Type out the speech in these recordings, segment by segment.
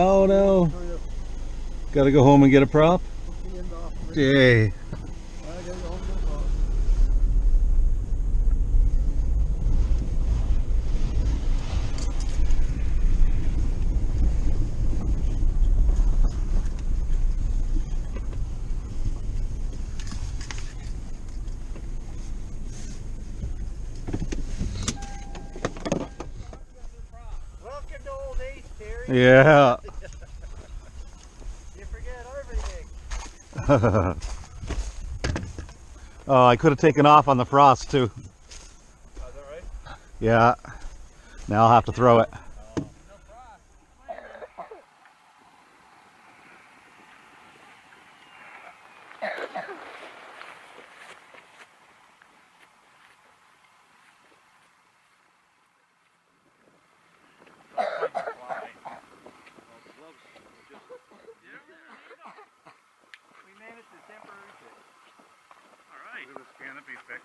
Oh no. Gotta go home and get a prop? Yay. Welcome to old age, Terry. Yeah. You forget everything. Oh, I could have taken off on the frost too. Oh, is that right? Yeah. Now I'll have to throw it. We managed to temporary fix. Alright. Look at this canopy fix.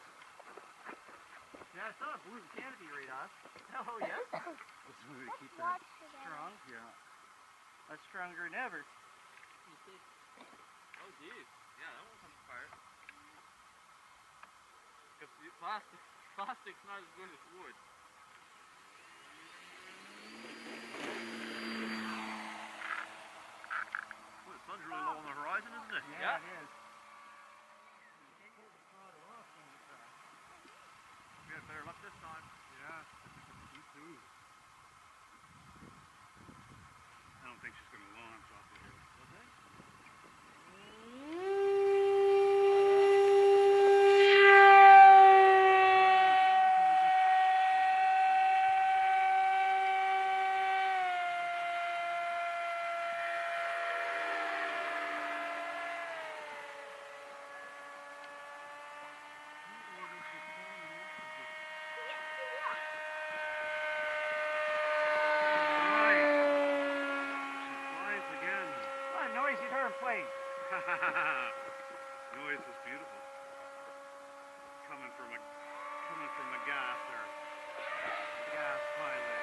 Yeah, I saw it blew the canopy right off. Oh, yeah? This is to keep that Strong? Yeah. That's stronger than ever. Oh geez, yeah, that won't come apart. Because plastic's not as good as wood. Well, the sun's really low on the horizon, isn't it? Yeah, it is. We had better luck this time. Yeah. Me too. I don't think she's going to launch off of here. Okay. Noisy darn plane. Noise is beautiful. Coming from a gas pilot.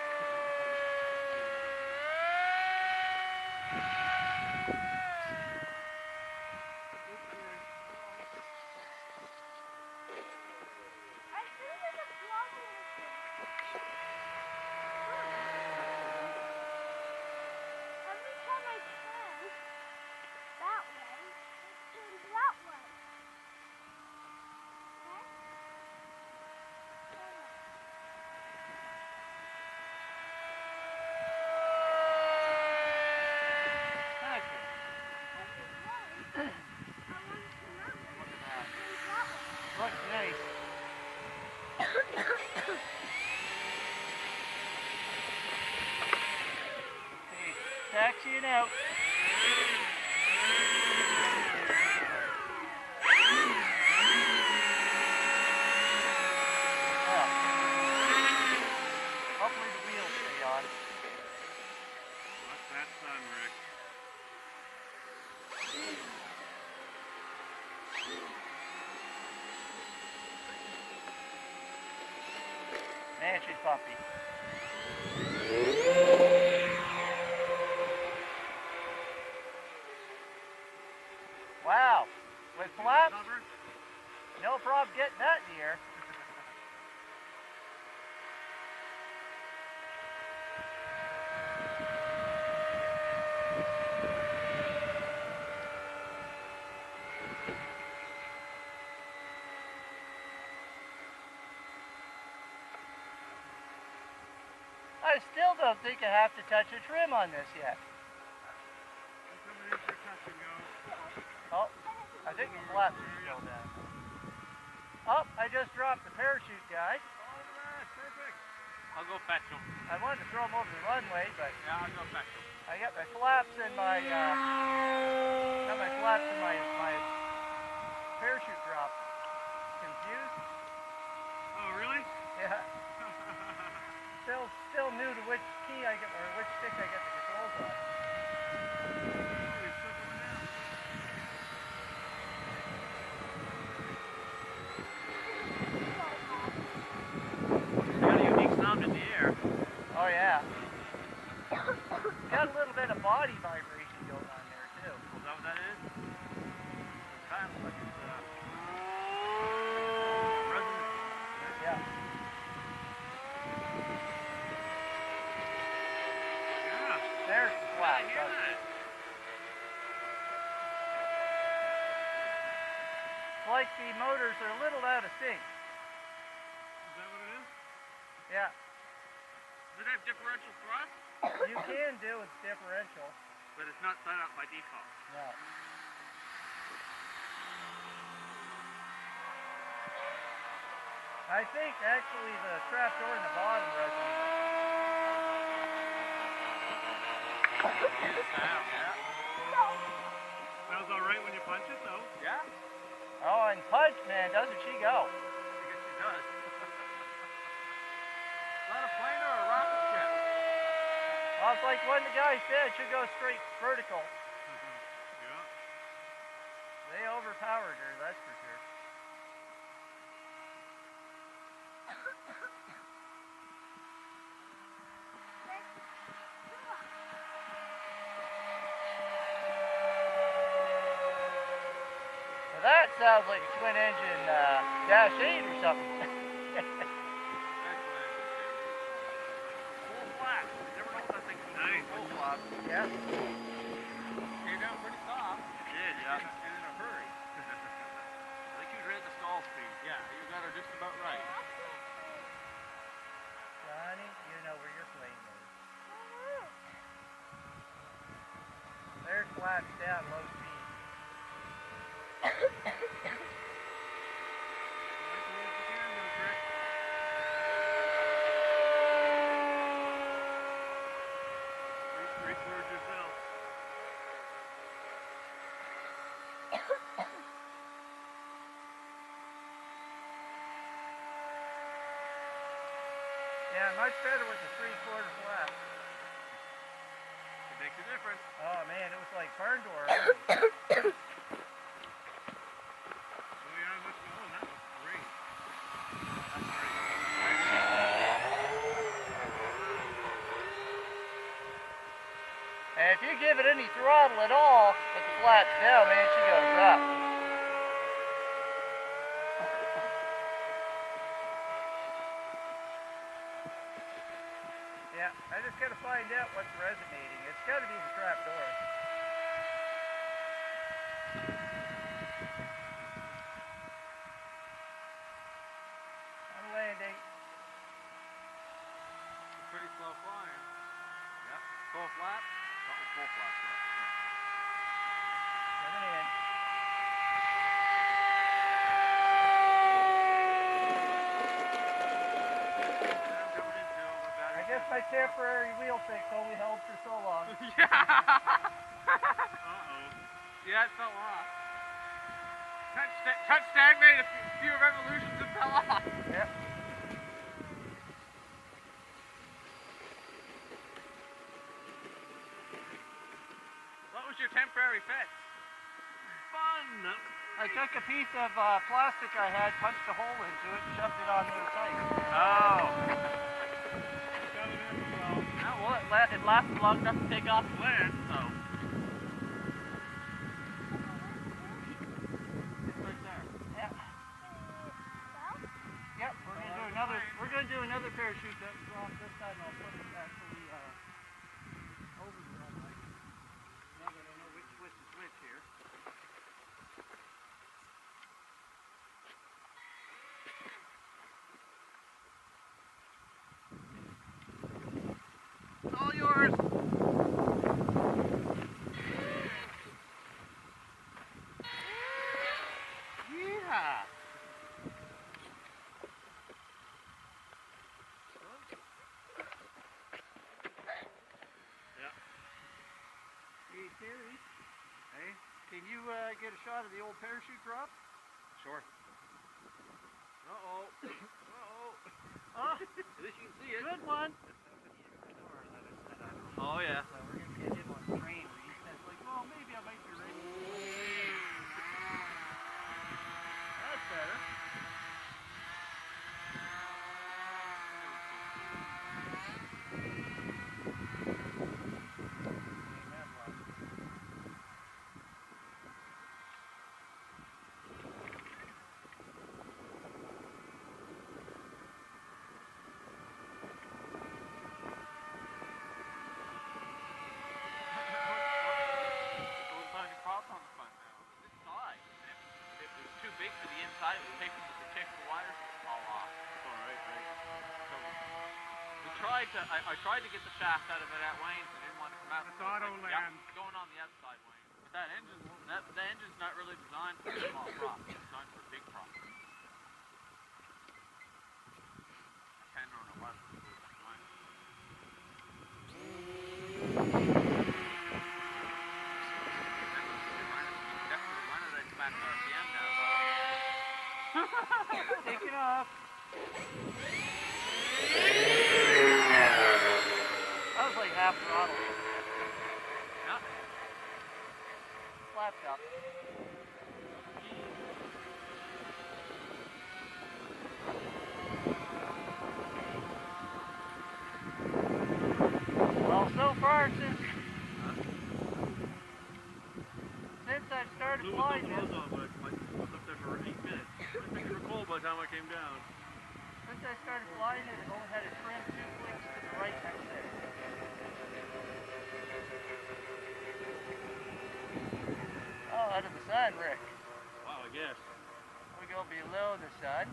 Looks nice. Okay, taxiing out. Hopefully the wheels stay on. Watch that sun, Rick. Man, she's puppy. Wow. With flaps, no problem getting that in the air. I still don't think I have to touch a trim on this yet. Oh, I think the flaps are still down. Oh, I just dropped the parachute guy. Perfect. I'll go fetch them. I wanted to throw him over the runway, but Yeah, I'll go fetch them. I got my flaps and my my parachute drop confused. Oh, really? Yeah. Still new to which key I get or which stick I get the controls on. You got a unique sound in the air. Oh yeah. Yeah, got a little bit of body vibration going on there too. Is that what that is? It kind of looks like it's resonance. Yeah. Yeah. There's the flat. I hear that. It's like the motors are a little out of sync. Is that what it is? Yeah. Does it have differential thrust? You can do with differential. But it's not set up by default. No. I think actually the trap door in the bottom resonates. Yeah. Sounds alright when you punch it though. Yeah. Oh, and punch, man, doesn't she go? I guess she does. Is that a plane or a rocket ship? Well, it's like one of the guys said, it should go straight vertical. Yeah. They overpowered her, that's for sure. Well, that sounds like a twin engine Dash 8 or something. Full flat. You never know what that thing's doing. Nice. Full flat. Yeah. Came down pretty soft. It did, yeah. And in a hurry. I think you read the stall speed. Yeah, you got her just about right. Johnny, you know where your plane is. There's flaps down, low speed. Record yourself. Yeah, much better with the 3/4 flap. It makes a difference. Oh man, it was like barn door. Oh yeah, let's go. Oh, that was great. That's great. And if you give it any throttle at all, with the flaps down, man, she goes up. Yeah, I just gotta find out what's resonating. It's gotta be the trap door. I'm landing. Pretty slow flying. Yep. Full flap? That was full flap. Coming in. I guess my temporary wheel fix only held for so long. Yeah. Uh-oh. Yeah, it fell off. Touch stagnate a few revolutions and fell off. Yep. What was your temporary fix? Fun. I took a piece of plastic I had, punched a hole into it, and shoved it on the sight. Oh. Well, it lasted long enough to take off the lid, so. It's right there. Yeah. Yep, we're gonna do another parachute that was off this time. I'll put it actually over the red light. Now that I know which switch is which here. It's all yours. Yeah. Hey, Terry. Hey, can you get a shot of the old parachute drop? Sure. Uh-oh. Uh-oh. Oh, At least you can see it. good one. Oh, yeah. So we're gonna get him on the train where he says like, well, maybe I might be ready. That's better. outside, it was taped to protect the wires from fall off. All right, right. So we tried to, I tried to get the shaft out of it at Wayne's and didn't want to come out. It's So I was auto like, land. Yep, going on the outside, Wayne. But that engine's not really designed for small prop. It's designed for big prop. 10 or an 11 is what it's designed for. Definitely running at max RPM now. Take it off. That was like half throttle. Yeah. Flapped up. Well, so far since I started Blew flying the it, clothes on, but I was up there for 8 minutes. I think you were cold by the time I came down. since I started flying it, it only had a trim 2 clicks to the right next to it. Oh, out of the sun, Rick. Wow, I guess. We go below the sun.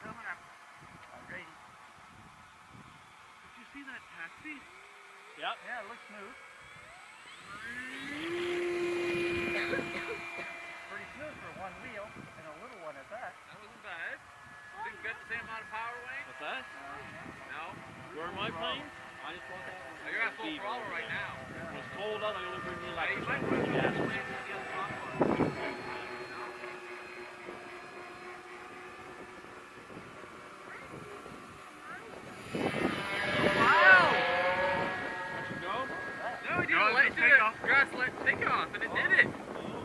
Alrighty. Did you see that taxi? Yep. Yeah, it looks smooth. Pretty smooth for one wheel and a little one at that. That wasn't bad. Didn't get the same amount of power, Wayne? What's that? No. Where am I playing? I just want that. Oh, you're at full throttle right now. When it's cold out, I'm going to bring me Yeah, like you might want to gas. gas Wayne to the other top one. Wow! Let you go? No, it didn't. Let take off. Grass let take off, and it did it.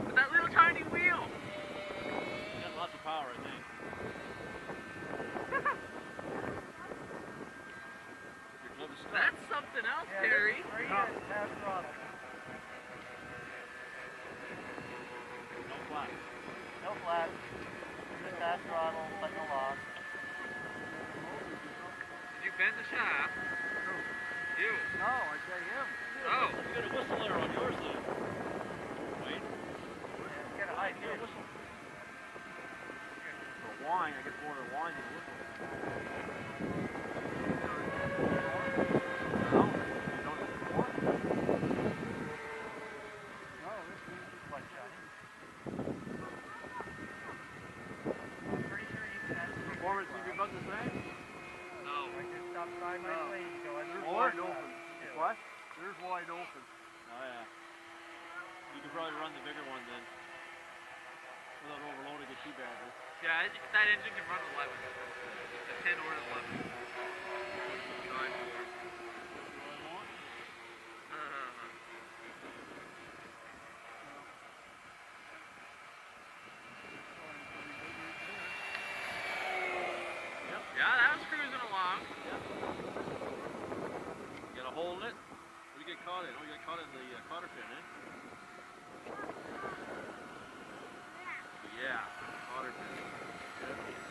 With that little tiny wheel. Got lots of power, I think. You're close to stop. That's something else, Yeah, Terry. straight at half throttle. No flat. No flat. Just half throttle, like a log. Did you bend the shaft? You. No, I say him. Oh. You got a whistle there on yours then. Wait. Yeah, get a high You got a pitch. whistle. For a whine, I get more of a whine than a whistle. No, you don't have to whine. No, this is quite shiny. I'm pretty sure you can have the Performance would be about the same? No. I just stopped by my plane, so I There's wide wide open. What? There's wide open. Oh yeah. You could probably run the bigger one then. Without overloading it too badly. Yeah, that engine can run 11. A 10 or an 11. Drive for. Yeah, that was cruising along. You got a hole in it? What do you get caught in? Oh, you got caught in the cotter pin, eh? Yeah, cotter pin.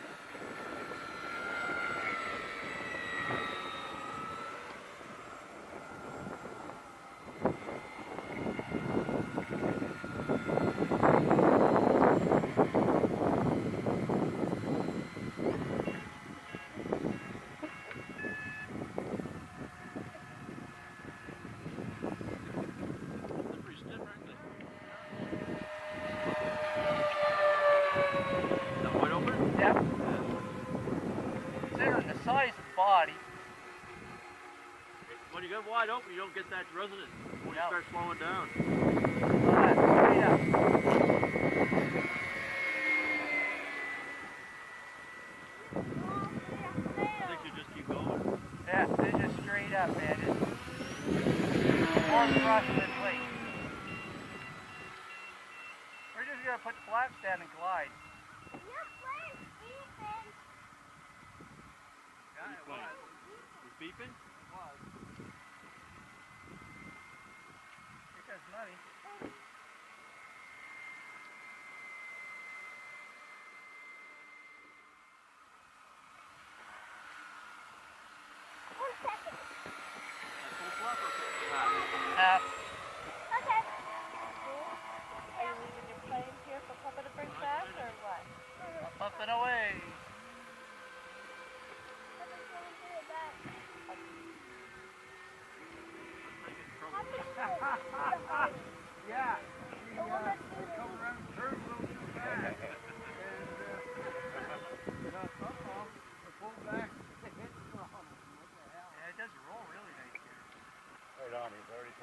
That's pretty stiff, aren't they? Is that wide open? Yep. Considering the size of the body, When you get wide open, you don't get that resonance when No. you start slowing down. straight up. I think you just keep going. Yeah, they're just straight up, man. It's more thrust than weight. We're just gonna put the flaps down and glide. What are you playing? You're beeping? Here comes money.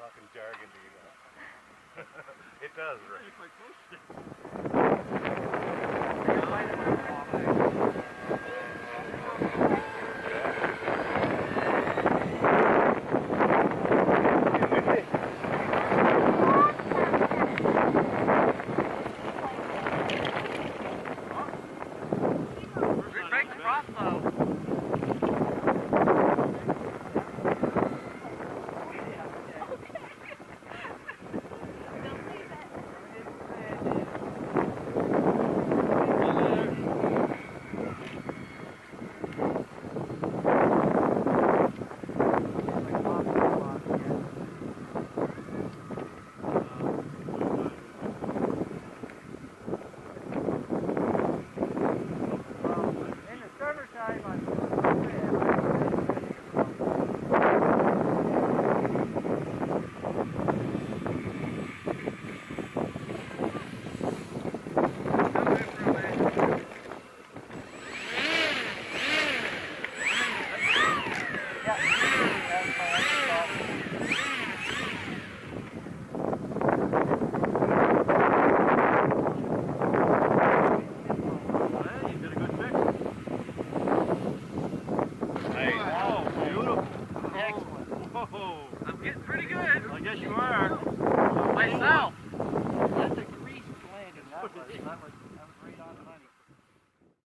talking jargon to you now. It does, right? You're quite close to it. Break the crossbow. In the summertime, Hey, you did a good fix. Oh, beautiful. Excellent. Whoa. I'm getting pretty good. I guess you are. Myself. That's a greased landing. That was